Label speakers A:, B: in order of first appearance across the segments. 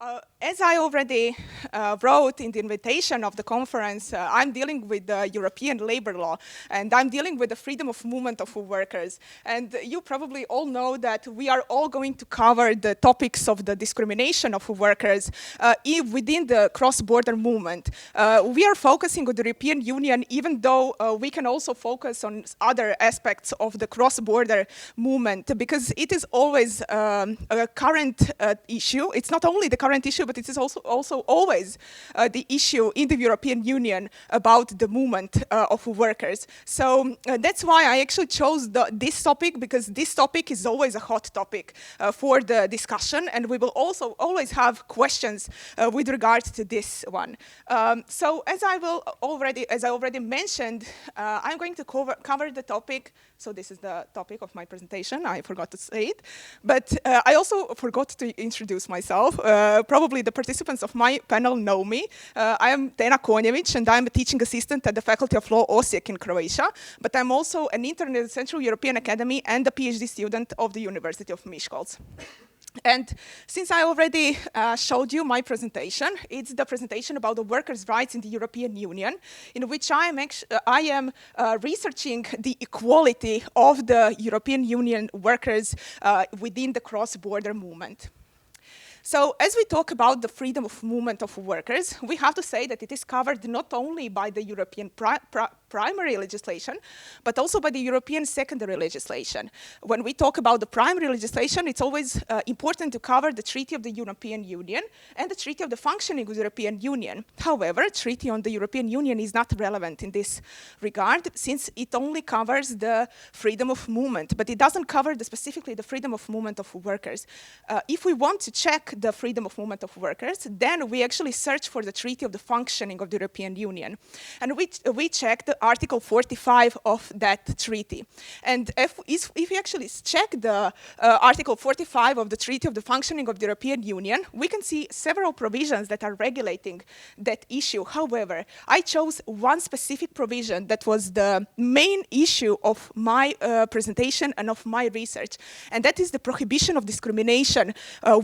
A: As I already wrote in the invitation of the conference, I'm dealing with the European labor law, and I'm dealing with the freedom of movement of workers. And you probably all know that we are all going to cover the topics of the discrimination of workers within the cross-border movement. We are focusing on the European Union, even though we can also focus on other aspects of the cross-border movement, because it is always a current issue. It's not only the current issue, but it is also always the issue in the European Union about the movement of workers. So that's why I actually chose this topic, because this topic is always a hot topic for the discussion, and we will also always have questions with regards to this one. So as I already mentioned, I'm going to cover the topic. So this is the topic of my presentation. I forgot to say it, but I also forgot to introduce myself. Probably the participants of my panel know me. I am Deák Konjevic, and I'm a teaching assistant at the Faculty of Law Osijek in Croatia, but I'm also an intern at the Central European Academy and a Ph.D. student of the University of Miskolc. And since I already showed you my presentation, it's the presentation about the workers' rights in the European Union, in which I am researching the equality of the European Union workers within the cross-border movement. So as we talk about the freedom of movement of workers, we have to say that it is covered not only by the European primary legislation, but also by the European secondary legislation. When we talk about the primary legislation, it's always important to cover the Treaty of the European Union and the Treaty of the Functioning of the European Union. However, Treaty on the European Union is not relevant in this regard, since it only covers the freedom of movement, but it doesn't cover specifically the freedom of movement of workers. If we want to check the freedom of movement of workers, then we actually search for the Treaty of the Functioning of the European Union. And we checked Article 45 of that treaty. And if we actually check the Article 45 of the Treaty of the Functioning of the European Union, we can see several provisions that are regulating that issue. However, I chose one specific provision that was the main issue of my presentation and of my research, and that is the prohibition of discrimination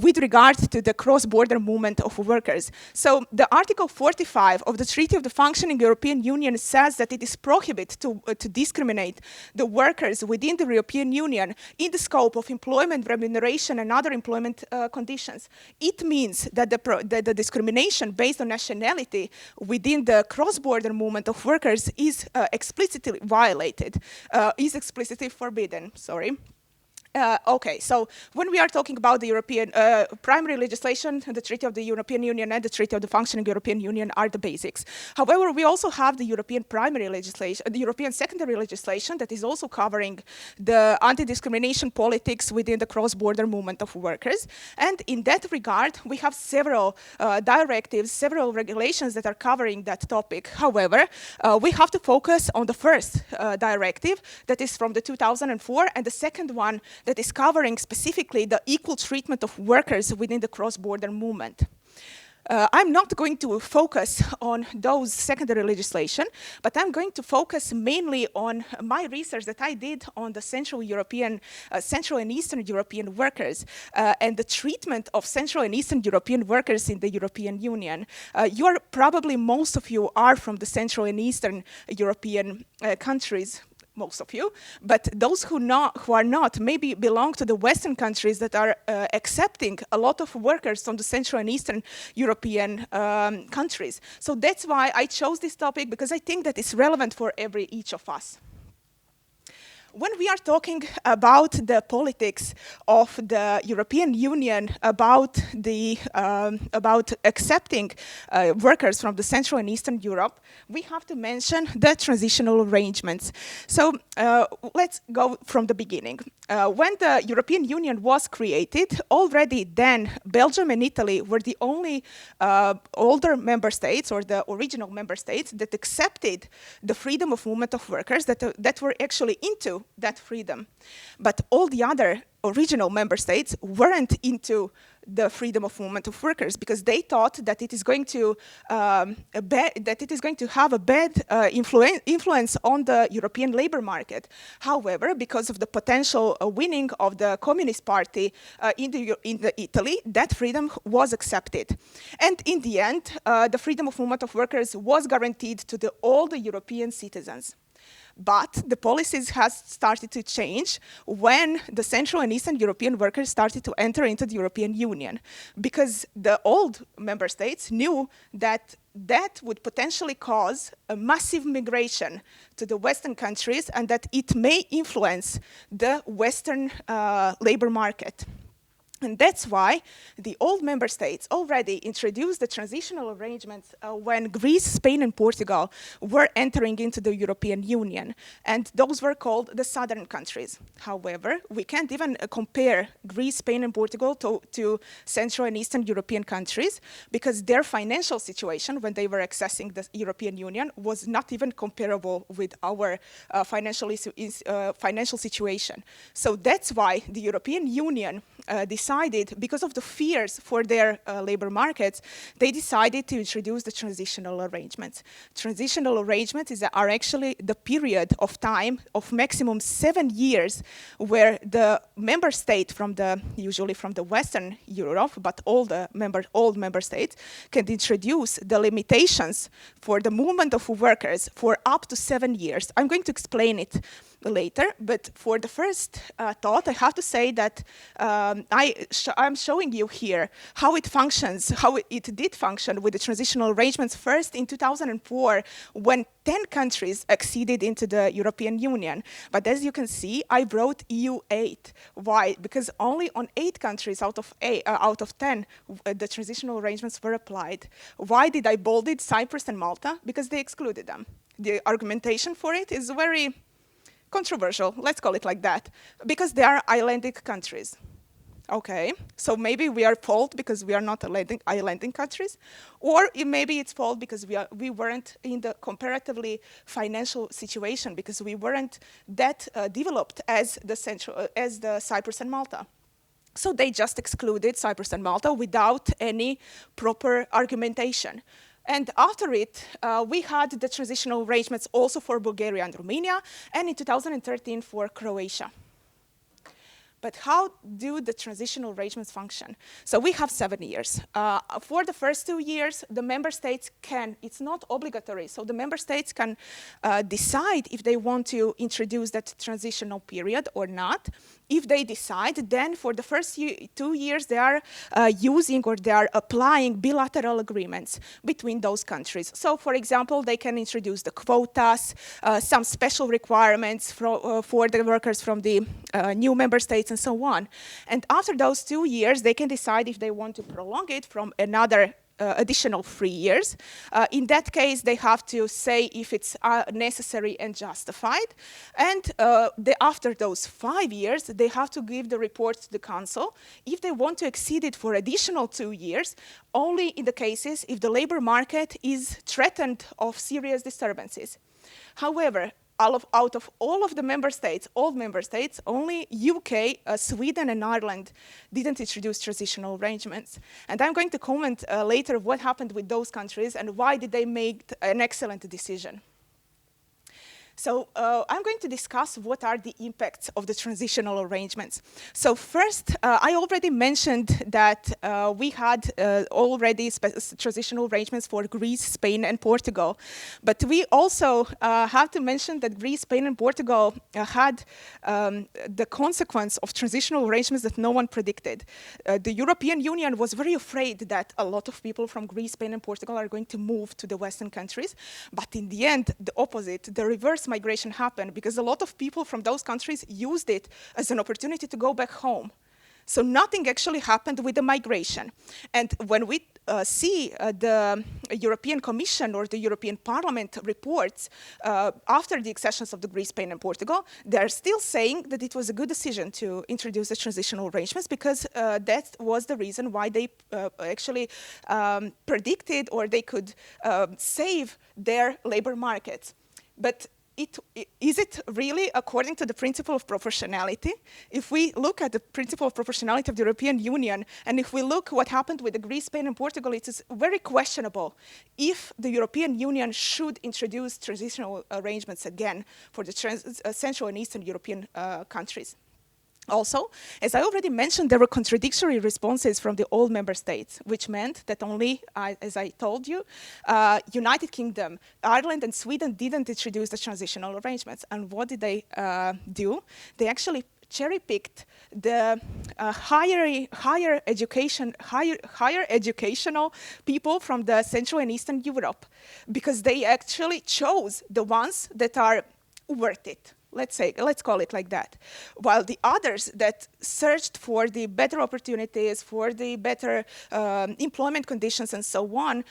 A: with regard to the cross-border movement of workers. So the Article 45 of the Treaty of the Functioning of the European Union says that it is prohibited to discriminate the workers within the European Union in the scope of employment, remuneration, and other employment conditions. It means that the discrimination based on nationality within the cross-border movement of workers is explicitly violated, is explicitly forbidden, sorry. Okay, so when we are talking about the European primary legislation, the Treaty of the European Union and the Treaty of the Functioning of the European Union are the basics. However, we also have the European primary legislation, the European secondary legislation that is also covering the anti-discrimination politics within the cross-border movement of workers. And in that regard, we have several directives, several regulations that are covering that topic. However, we have to focus on the first directive that is from the 2004, and the second one that is covering specifically the equal treatment of workers within the cross-border movement. I'm not going to focus on those secondary legislation, but I'm going to focus mainly on my research that I did on the Central and Eastern European workers and the treatment of Central and Eastern European workers in the European Union. Most of you are from the Central and Eastern European countries. Most of you, but those who are not maybe belong to the Western countries that are accepting a lot of workers from the Central and Eastern European countries. So that's why I chose this topic, because I think that it's relevant for each of us. When we are talking about the politics of the European Union, about accepting workers from the Central and Eastern Europe, we have to mention the transitional arrangements. So let's go from the beginning. When the European Union was created, already then Belgium and Italy were the only older member states, or the original member states, that accepted the freedom of movement of workers, that were actually into into that freedom. But all the other original member states weren't into the freedom of movement of workers because they thought that it is going to have a bad influence on the European labor market. However, because of the potential winning of the Communist Party in Italy, that freedom was accepted. And in the end, the freedom of movement of workers was guaranteed to all the European citizens. But the policies has started to change when the Central and Eastern European workers started to enter into the European Union, because the old member states knew that that would potentially cause a massive migration to the Western countries and that it may influence the Western labor market. And that's why the old member states already introduced the transitional arrangements when Greece, Spain, and Portugal were entering into the European Union. And those were called the southern countries. However, we can't even compare Greece, Spain, and Portugal to Central and Eastern European countries because their financial situation when they were accessing the European Union was not even comparable with our financial situation. So that's why the European Union decided, because of the fears for their labor markets, they decided to introduce the transitional arrangements. Transitional arrangements are actually the period of time of maximum 7 years where the member state usually from the Western Europe, but all member states can introduce the limitations for the movement of workers for up to 7 years. I'm going to explain it later, but for the first thought, I have to say that I'm showing you here how it functions, how it did function with the transitional arrangements first in 2004 when 10 countries acceded into the European Union. But as you can see, I wrote EU8. Why? Because only on 8 countries out of 10, the transitional arrangements were applied. Why did I bold it Cyprus and Malta? Because they excluded them. The argumentation for it is very controversial, let's call it like that, because they are islandic countries. Okay, so maybe we are fault because we are not islandic countries, or maybe it's fault because we weren't in the comparatively financial situation because we weren't that developed as the Cyprus and Malta. So they just excluded Cyprus and Malta without any proper argumentation. And after it, we had the transitional arrangements also for Bulgaria and Romania, and in 2013 for Croatia. But how do the transitional arrangements function? So we have 7 years. For the first 2 years, the member states can, it's not obligatory, so the member states can decide if they want to introduce that transitional period or not. If they decide, then for the first 2 years, they are using or they are applying bilateral agreements between those countries. So, for example, they can introduce the quotas, some special requirements for the workers from the new member states and so on. And after those 2 years, they can decide if they want to prolong it from another additional 3 years. In that case, they have to say if it's necessary and justified. And after those 5 years, they have to give the report to the Council. If they want to exceed it for additional 2 years, only in the cases if the labor market is threatened of serious disturbances. However, out of all of the member states, only UK, Sweden, and Ireland didn't introduce transitional arrangements. And I'm going to comment later what happened with those countries and why did they make an excellent decision. So I'm going to discuss what are the impacts of the transitional arrangements. So first, I already mentioned that we had already transitional arrangements for Greece, Spain, and Portugal. But we also have to mention that Greece, Spain, and Portugal had the consequence of transitional arrangements that no one predicted. The European Union was very afraid that a lot of people from Greece, Spain, and Portugal are going to move to the Western countries. But in the end, the opposite, the reverse migration happened because a lot of people from those countries used it as an opportunity to go back home. So nothing actually happened with the migration. And when we see the European Commission or the European Parliament reports after the accessions of the Greece, Spain, and Portugal, they're still saying that it was a good decision to introduce the transitional arrangements because that was the reason why they actually predicted or they could save their labor markets. But is it really according to the principle of proportionality? If we look at the principle of proportionality of the European Union, and if we look what happened with Greece, Spain, and Portugal, it is very questionable if the European Union should introduce transitional arrangements again for the Central and Eastern European countries. Also, as I already mentioned, there were contradictory responses from the old member states, which meant that only, as I told you, United Kingdom, Ireland, and Sweden didn't introduce the transitional arrangements. And what did they do? They actually cherry-picked the higher educational people from the Central and Eastern Europe, because they actually chose the ones that are worth it. Let's call it like that. While the others that searched for the better opportunities, for the better employment conditions and so on,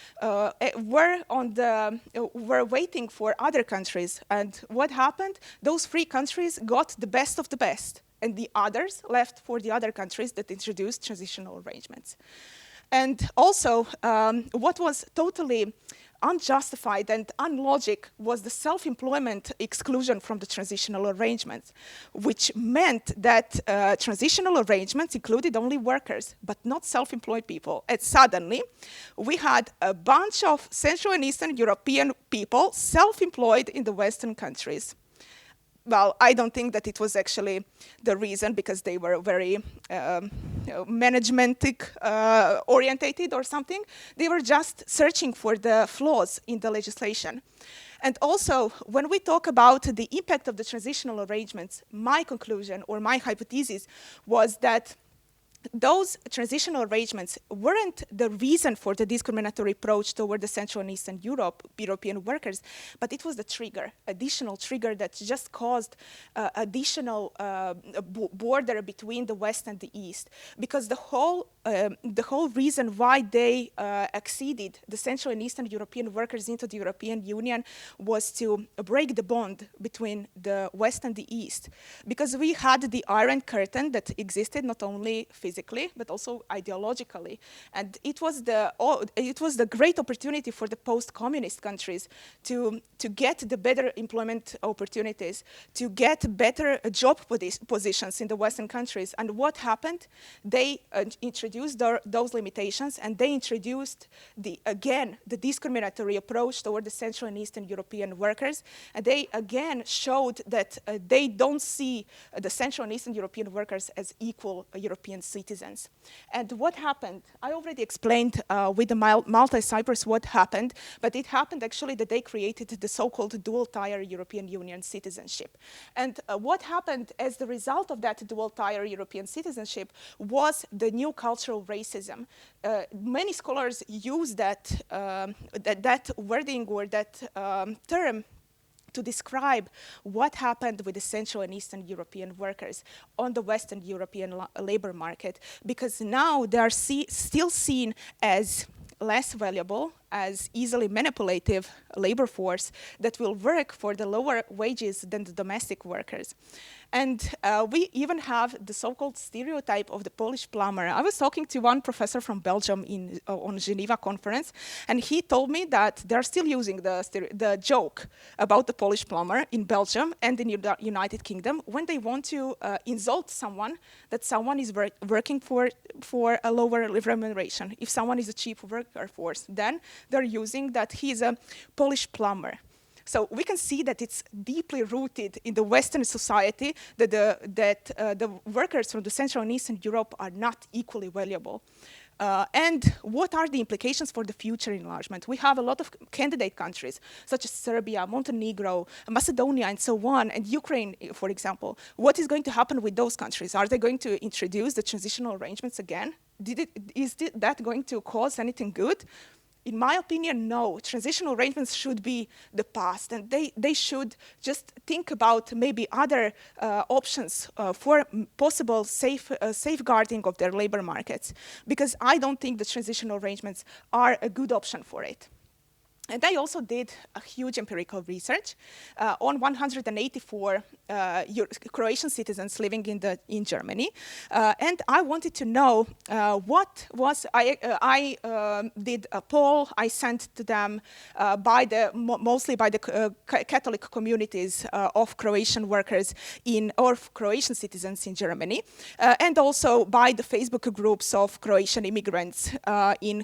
A: were waiting for other countries. And what happened? Those 3 countries got the best of the best, and the others left for the other countries that introduced transitional arrangements. And also, what was totally unjustified and unlogic was the self-employment exclusion from the transitional arrangements, which meant that transitional arrangements included only workers, but not self-employed people. And suddenly, we had a bunch of Central and Eastern European people self-employed in the Western countries. Well, I don't think that it was actually the reason, because they were very managementic orientated or something. They were just searching for the flaws in the legislation. And also, when we talk about the impact of the transitional arrangements, my conclusion or my hypothesis was that those transitional arrangements weren't the reason for the discriminatory approach toward the Central and Eastern European workers, but it was the additional trigger that just caused additional border between the West and the East. Because the whole reason why they acceded the Central and Eastern European workers into the European Union was to break the bond between the West and the East. Because we had the Iron Curtain that existed not only physically, but also ideologically. And it was the great opportunity for the post-communist countries to get the better employment opportunities, to get better job positions in the Western countries. And what happened? They introduced those limitations, and they introduced, the discriminatory approach toward the Central and Eastern European workers. And they again showed that they don't see the Central and Eastern European workers as equal European citizens. And what happened? I already explained with the Malta and Cyprus what happened, but it happened actually that they created the so-called dual-tier European Union citizenship. And what happened as the result of that dual-tier European citizenship was the new cultural racism. Many scholars use that wording or that term to describe what happened with the Central and Eastern European workers on the Western European labor market, because now they are still seen as less valuable, as easily manipulative labor force that will work for the lower wages than the domestic workers. And we even have the so-called stereotype of the Polish plumber. I was talking to one professor from Belgium on Geneva conference, and he told me that they're still using the joke about the Polish plumber in Belgium and in the United Kingdom when they want to insult someone, that someone is working for a lower remuneration. If someone is a cheap worker force, then they're using that he's a Polish plumber. So we can see that it's deeply rooted in the Western society that the workers from the Central and Eastern Europe are not equally valuable. And what are the implications for the future enlargement? We have a lot of candidate countries, such as Serbia, Montenegro, Macedonia, and so on, and Ukraine, for example. What is going to happen with those countries? Are they going to introduce the transitional arrangements again? Is that going to cause anything good? In my opinion, no. Transitional arrangements should be the past, and they should just think about maybe other options for possible safeguarding of their labor markets, because I don't think the transitional arrangements are a good option for it. And I also did a huge empirical research on 184 Croatian citizens living in Germany, and I wanted to know what was. I did a poll. I sent to them mostly by the Catholic communities of Croatian workers or Croatian citizens in Germany, and also by the Facebook groups of Croatian immigrants in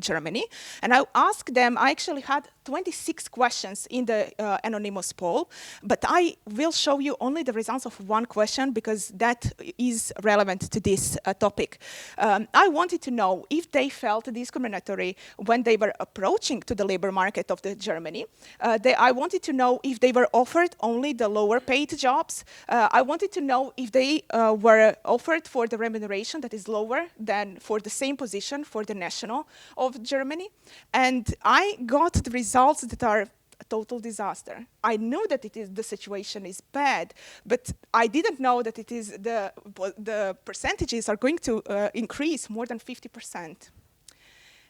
A: Germany. And I asked them. I actually had 26 questions in the anonymous poll, but I will show you only the results of one question because that is relevant to this topic. I wanted to know if they felt discriminatory when they were approaching to the labor market of Germany. I wanted to know if they were offered only the lower paid jobs. I wanted to know if they were offered for the remuneration that is lower than for the same position for the national of Germany. And I got the results that are a total disaster. I knew that the situation is bad, but I didn't know that it is the percentages are going to increase more than 50%.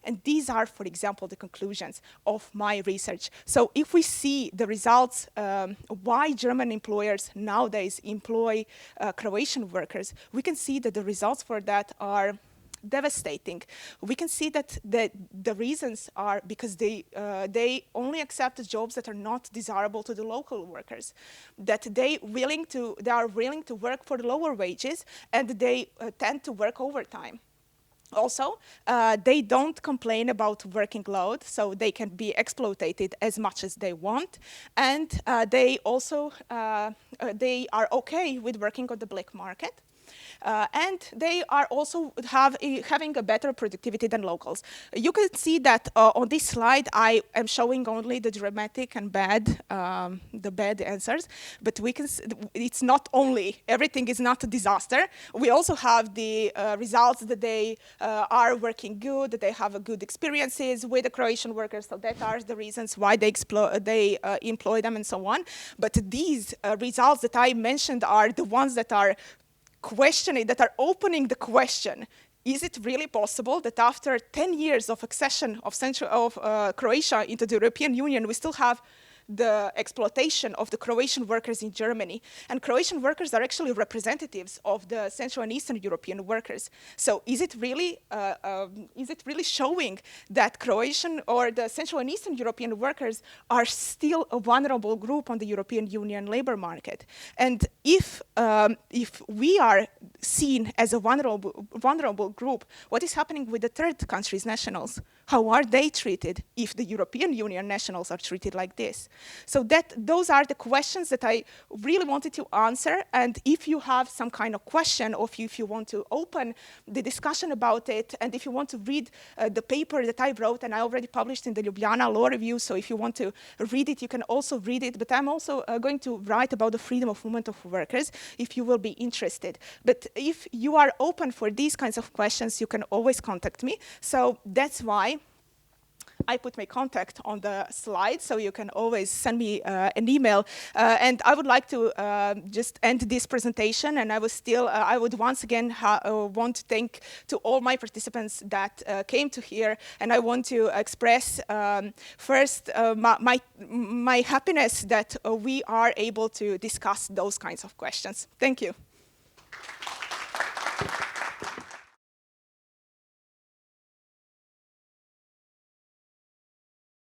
A: And these are, for example, the conclusions of my research. So if we see the results, why German employers nowadays employ Croatian workers, we can see that the results for that are devastating. We can see that the reasons are because they only accept jobs that are not desirable to the local workers, that they are willing to work for lower wages, and they tend to work overtime. Also, they don't complain about working load, so they can be exploited as much as they want, and they also they are okay with working on the black market. And they are also having a better productivity than locals. You can see that on this slide, I am showing only the dramatic and the bad answers, but we can. It's not only, everything is not a disaster. We also have the results that they are working good, that they have good experiences with the Croatian workers, so that are the reasons why they employ them and so on. But these results that I mentioned are the ones that are that are opening the question, is it really possible that after 10 years of accession of Croatia into the European Union, we still have the exploitation of the Croatian workers in Germany? And Croatian workers are actually representatives of the Central and Eastern European workers. So is it really showing that Croatian or the Central and Eastern European workers are still a vulnerable group on the European Union labor market? And if we are seen as a vulnerable group, what is happening with the third countries' nationals? How are they treated if the European Union nationals are treated like this? So those are the questions that I really wanted to answer. And if you have some kind of question, or if you want to open the discussion about it, and if you want to read the paper that I wrote, and I already published in the Ljubljana Law Review, so if you want to read it, you can also read it. But I'm also going to write about the freedom of movement of workers, if you will be interested. But if you are open for these kinds of questions, you can always contact me. So that's why I put my contact on the slide, so you can always send me an email. And I would like to just end this presentation, and I would once again want to thank to all my participants that came to here, and I want to express first my happiness that we are able to discuss those kinds of questions. Thank you.